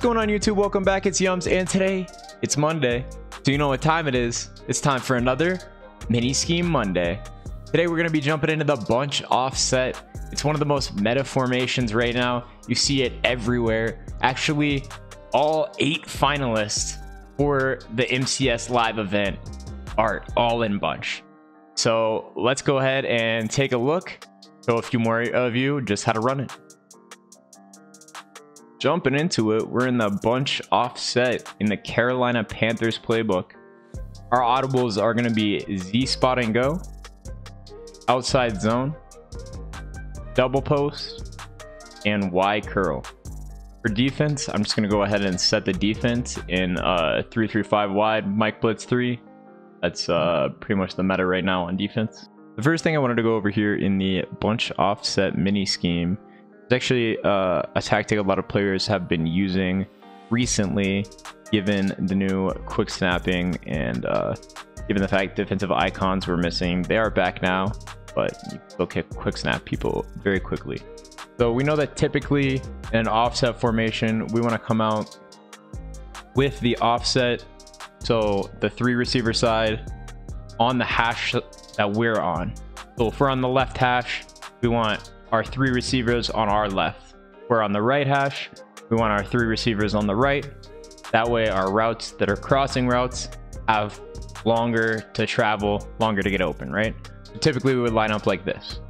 going on YouTube? Welcome back. It's Yums, and today it's Monday. So you know what time it is. It's time for another Mini Scheme Monday. Today we're going to be jumping into the bunch offset. It's one of the most meta formations right now. You see it everywhere. Actually, all 8 finalists for the MCS live event are all in bunch. So let's go ahead and take a look. Show a few more of you just how to run it. Jumping into it, we're in the bunch offset in the Carolina Panthers playbook. Our audibles are going to be Z spot and go, outside zone, double post, and Y curl. For defense, I'm just going to go ahead and set the defense in 3-3-5 wide, Mike Blitz 3. That's pretty much the meta right now on defense. The first thing I wanted to go over here in the bunch offset mini scheme is actually a tactic a lot of players have been using recently, given the new quick snapping and given the fact defensive icons were missing. They are back now, but you still can quick snap people very quickly. So we know that typically in an offset formation, we want to come out with the offset. So the 3 receiver side on the hash that we're on. So if we're on the left hash, we want our 3 receivers on our left. We're on the right hash, we want our 3 receivers on the right. That way our routes that are crossing routes have longer to travel, longer to get open, right? So typically we would line up like this.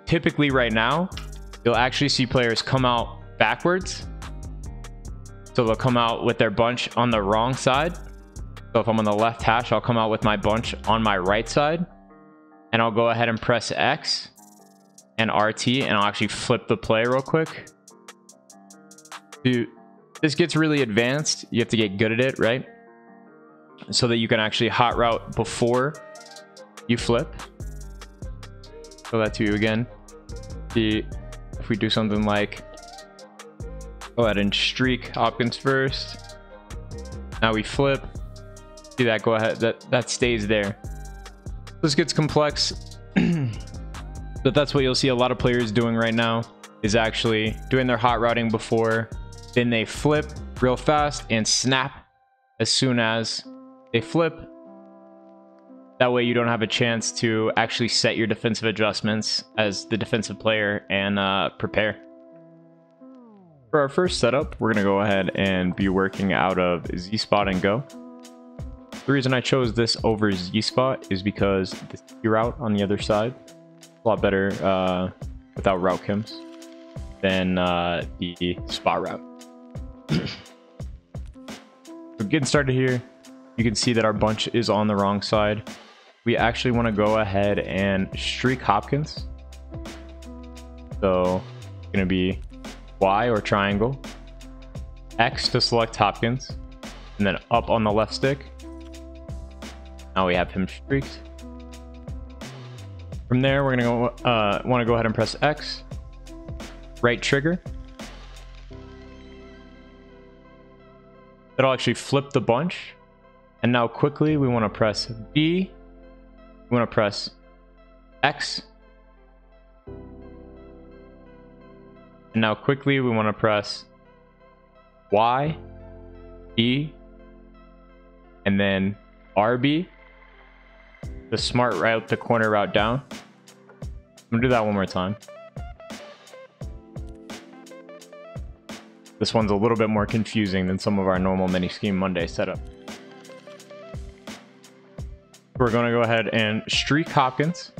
Typically right now, you'll actually see players come out backwards. So they'll come out with their bunch on the wrong side. So if I'm on the left hash, I'll come out with my bunch on my right side. And I'll go ahead and press X and RT, and I'll actually flip the play real quick. Dude, this gets really advanced. You have to get good at it, right? So that you can actually hot route before you flip. Show that to you again. See if we do something like go ahead and streak Hopkins first. Now we flip. See that? Go ahead. That stays there. This gets complex, but that's what you'll see a lot of players doing right now, is actually doing their hot routing before, then they flip real fast and snap as soon as they flip. That way you don't have a chance to actually set your defensive adjustments as the defensive player and prepare. For our first setup, we're going to go ahead and be working out of Z spot and go. The reason I chose this over Z spot is because the C route on the other side is a lot better without route chems than the spot route. So getting started here, you can see that our bunch is on the wrong side. We actually want to go ahead and streak Hopkins. So it's going to be Y or triangle, X to select Hopkins, and then up on the left stick. Now we have him streaked. From there, we're gonna want to go ahead and press X, right trigger. That'll actually flip the bunch. And now quickly we want to press B. We want to press X. And now quickly we want to press Y, E, and then RB. The smart route, the corner route down. I'm gonna do that one more time. This one's a little bit more confusing than some of our normal Mini Scheme Monday setup. We're gonna go ahead and streak Hopkins.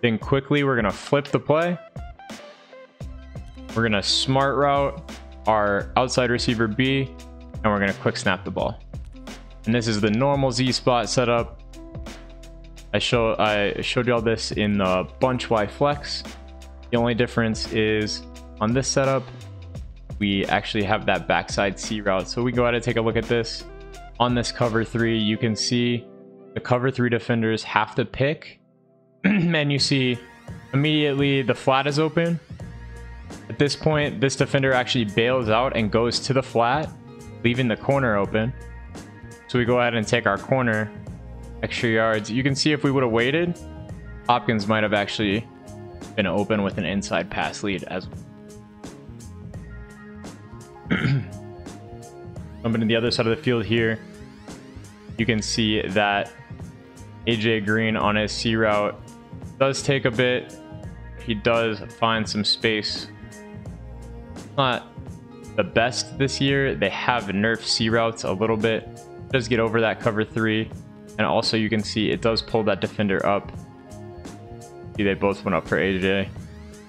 Then quickly we're gonna flip the play. We're gonna smart route our outside receiver B, and we're gonna quick snap the ball. And this is the normal Z spot setup. I showed y'all this in the bunch Y flex. The only difference is on this setup, we actually have that backside C route. So we go ahead and take a look at this. On this cover 3, you can see the cover 3 defenders have to pick. And you see immediately the flat is open. At this point, this defender actually bails out and goes to the flat, leaving the corner open. So we go ahead and take our corner, extra yards. You can see if we would have waited, Hopkins might have actually been open with an inside pass lead as well. Jumping to the other side of the field here, you can see that AJ Green on his C route does take a bit. He does find some space. Not the best this year. They have nerfed C routes a little bit. It does get over that cover 3, and also you can see it does pull that defender up. See, they both went up for AJ,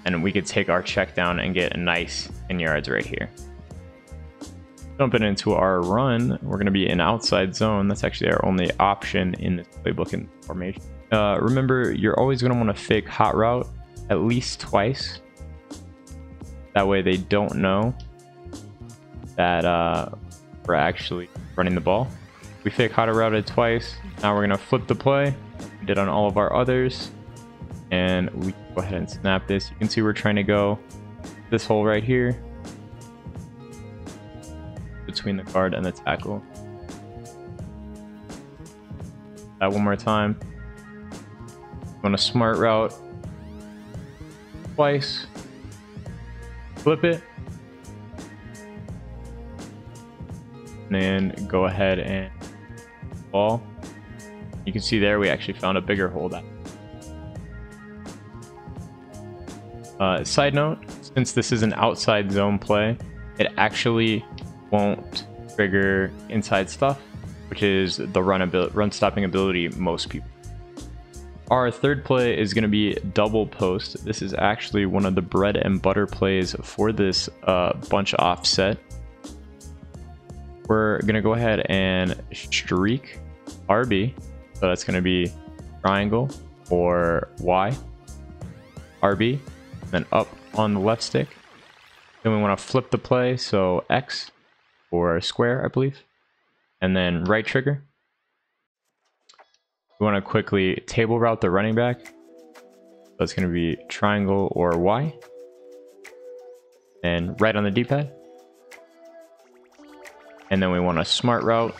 and we could take our check down and get a nice 10 yards right here. Jumping into our run, we're going to be in outside zone. That's actually our only option in this playbook and formation. Remember, you're always going to want to fake hot route at least twice. That way they don't know that we're actually running the ball. We fake hot routed twice. Now we're going to flip the play. We did on all of our others. And we go ahead and snap this. You can see we're trying to go this hole right here, between the guard and the tackle. That one more time. On a smart route twice, flip it, and then go ahead and ball. You can see there we actually found a bigger hole. That side note, since this is an outside zone play, it actually won't trigger inside stuff, which is the run stopping ability most people. Our third play is going to be double post. This is actually one of the bread and butter plays for this bunch offset. We're going to go ahead and streak RB. So that's going to be triangle or Y, RB, then up on the left stick. Then we want to flip the play, so X or square, I believe, and then right trigger. We want to quickly table route the running back. So it's going to be triangle or Y, and right on the D-pad. And then we want to smart route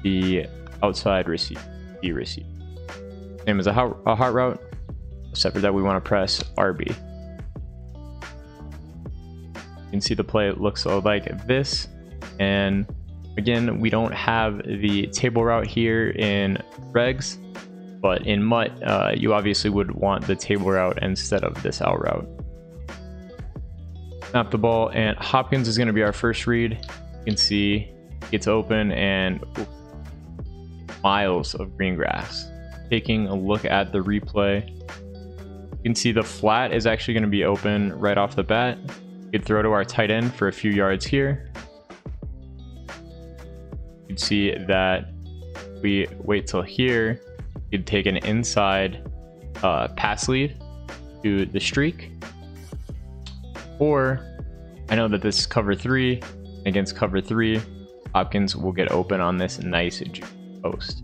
the outside receive, D receive. Same as a hot route, except for that we want to press RB. You can see the play looks like this. And again, we don't have the table route here in regs, but in MUT, you obviously would want the table route instead of this out route. Snap the ball, and Hopkins is going to be our first read. You can see it's open and miles of green grass. Taking a look at the replay, you can see the flat is actually going to be open right off the bat. We could throw to our tight end for a few yards here. You can see that we wait till here, you'd take an inside pass lead to the streak. Or I know that this is cover 3. Against cover 3, Hopkins will get open on this nice post.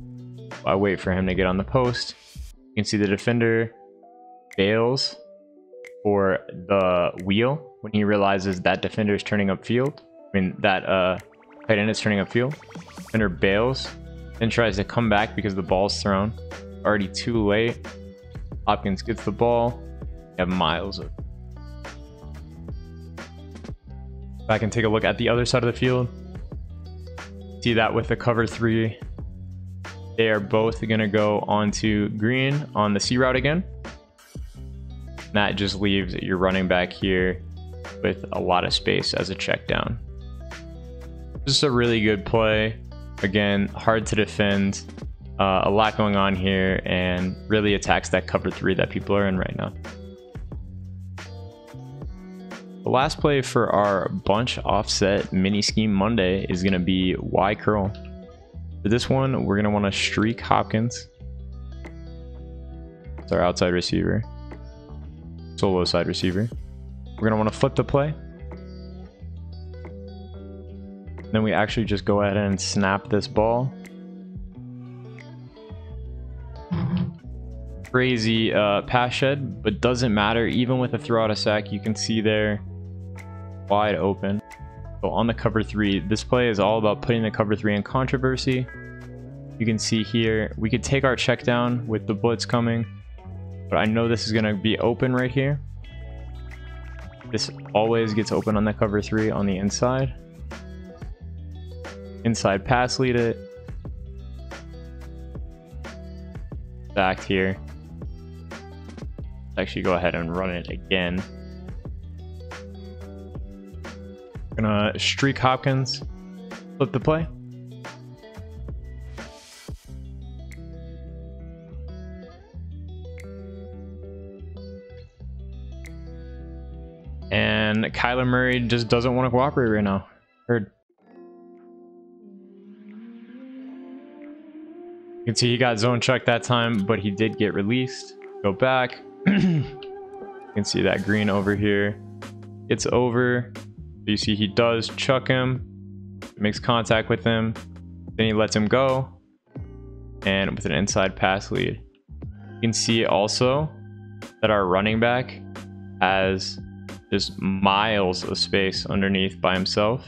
I wait for him to get on the post. You can see the defender bails for the wheel when he realizes that defender is turning upfield. I mean, that tight end is turning upfield. Defender bails, then tries to come back because the ball's thrown. Already too late. Hopkins gets the ball. You have miles of. Back and take a look at the other side of the field. See that with the cover 3, they are both going to go onto green on the C route again. And that just leaves your running back here with a lot of space as a check down. This is a really good play. Again, hard to defend. A lot going on here, and really attacks that cover 3 that people are in right now. The last play for our bunch offset mini scheme Monday is going to be Y curl. For this one, we're going to want to streak Hopkins. It's our outside receiver. Solo side receiver. We're going to want to flip the play. Then we actually just go ahead and snap this ball. Crazy pass shed, but doesn't matter. Even with a throw out a sack, you can see there wide open. So on the cover 3, this play is all about putting the cover 3 in controversy. You can see here we could take our check down with the blitz coming. But I know this is going to be open right here. This always gets open on the cover 3 on the inside. Inside pass lead it. Back here. Actually go ahead and run it again. Gonna streak Hopkins. Flip the play. And Kyler Murray just doesn't want to cooperate right now. Heard. You can see he got zone checked that time, but he did get released. Go back. You can see that green over here. It's over. You see he does chuck him. Makes contact with him. Then he lets him go. And with an inside pass lead. You can see also that our running back has just miles of space underneath by himself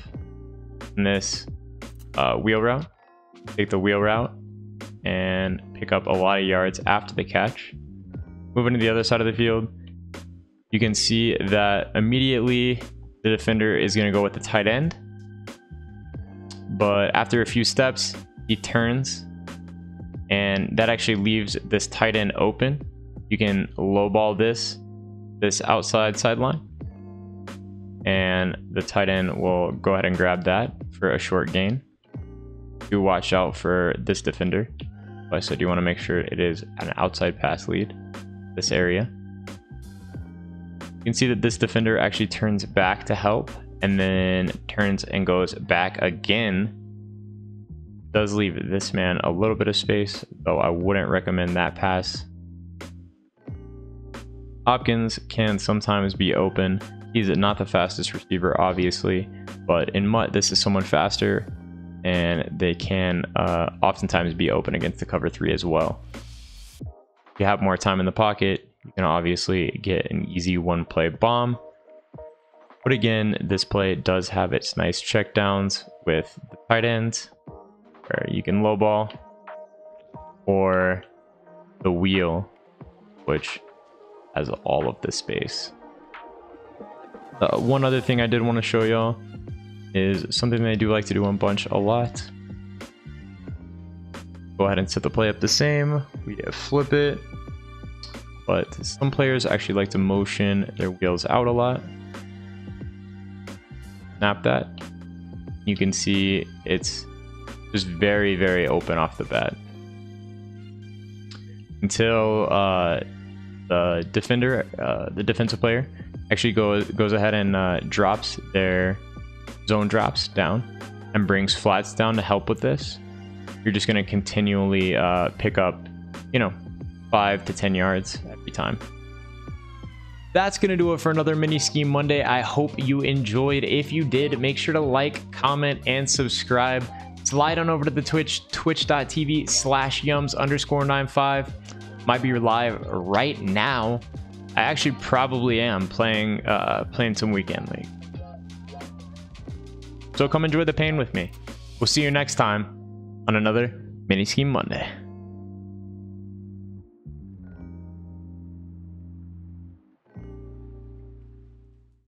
in this wheel route. Take the wheel route and pick up a lot of yards after the catch. Moving to the other side of the field, you can see that immediately the defender is going to go with the tight end, but after a few steps he turns, and that actually leaves this tight end open. You can lowball this outside sideline, and the tight end will go ahead and grab that for a short gain. Do watch out for this defender. Like I said, you want to make sure it is an outside pass lead, this area. You can see that this defender actually turns back to help and then turns and goes back again. Does leave this man a little bit of space, though I wouldn't recommend that pass. Hopkins can sometimes be open. He's not the fastest receiver, obviously, but in MUT, this is someone faster, and they can oftentimes be open against the cover 3 as well. If you have more time in the pocket, you can obviously get an easy one-play bomb. But again, this play does have its nice checkdowns with the tight ends, where you can lowball, or the wheel, which has all of the space. One other thing I did want to show y'all is something they do like to do on bunch a lot. Go ahead and set the play up the same. We flip it. But some players actually like to motion their wheels out a lot. Snap that. You can see it's just very, very open off the bat. Until the defender, the defensive player, actually goes ahead and drops their zone drops down and brings flats down to help with this. You're just going to continually pick up, 5 to 10 yards every time. That's going to do it for another Mini Scheme Monday. I hope you enjoyed. If you did, make sure to like, comment, and subscribe. Slide on over to the Twitch, twitch.tv/yums_95. Might be live right now. I actually probably am playing some weekend league. So come enjoy the pain with me. We'll see you next time on another Mini Scheme Monday.